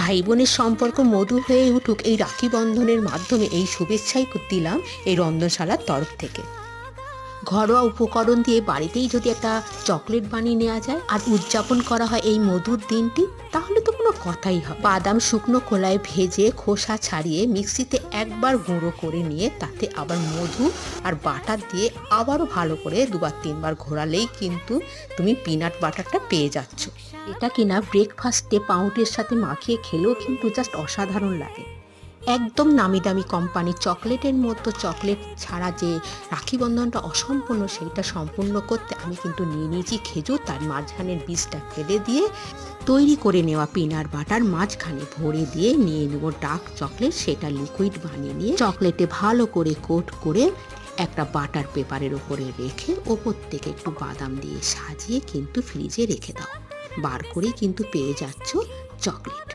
ভাই বোনের সম্পর্ক মধুর হয়ে উঠুক এই রাখি বন্ধনের মাধ্যমে, এই শুভেচ্ছাই দিলাম এই রন্ধনশালার তরফ থেকে। ঘরোয়া উপকরণ দিয়ে বাড়িতেই যদি একটা চকলেট বানিয়ে নেওয়া যায় আর উদযাপন করা হয় এই মধুর দিনটি, তাহলে তো কোনো কথাই হবে। বাদাম শুকনো খোলায় ভেজে খোসা ছাড়িয়ে মিক্সিতে একবার গুঁড়ো করে নিয়ে তাতে আবার মধু আর বাটার দিয়ে আবারও ভালো করে দুবার তিনবার ঘোরালেই কিন্তু তুমি পিনাট বাটারটা পেয়ে যাচ্ছ। এটা কিনা ব্রেকফাস্টে পাউরুটির সাথে মাখিয়ে খেলেও কিন্তু জাস্ট অসাধারণ লাগে। একদম নামি দামি কোম্পানির চকলেটের মতো চকলেট ছাড়া যে রাখি বন্ধনটা অসম্পূর্ণ, সেইটা সম্পূর্ণ করতে আমি কিন্তু নিয়ে নিয়েছি খেজুর, তার মাঝখানের বীজটা ফেলে দিয়ে তৈরি করে নেওয়া পিনাট বাটার মাঝখানে ভরে দিয়ে নিয়ে নেব ডার্ক চকলেট, সেটা লিকুইড বানিয়ে নিয়ে চকলেটে ভালো করে কোট করে একটা বাটার পেপারের ওপরে রেখে ওপর থেকে একটু বাদাম দিয়ে সাজিয়ে কিন্তু ফ্রিজে রেখে দাও। বার করেই কিন্তু পেয়ে যাচ্ছ চকলেট।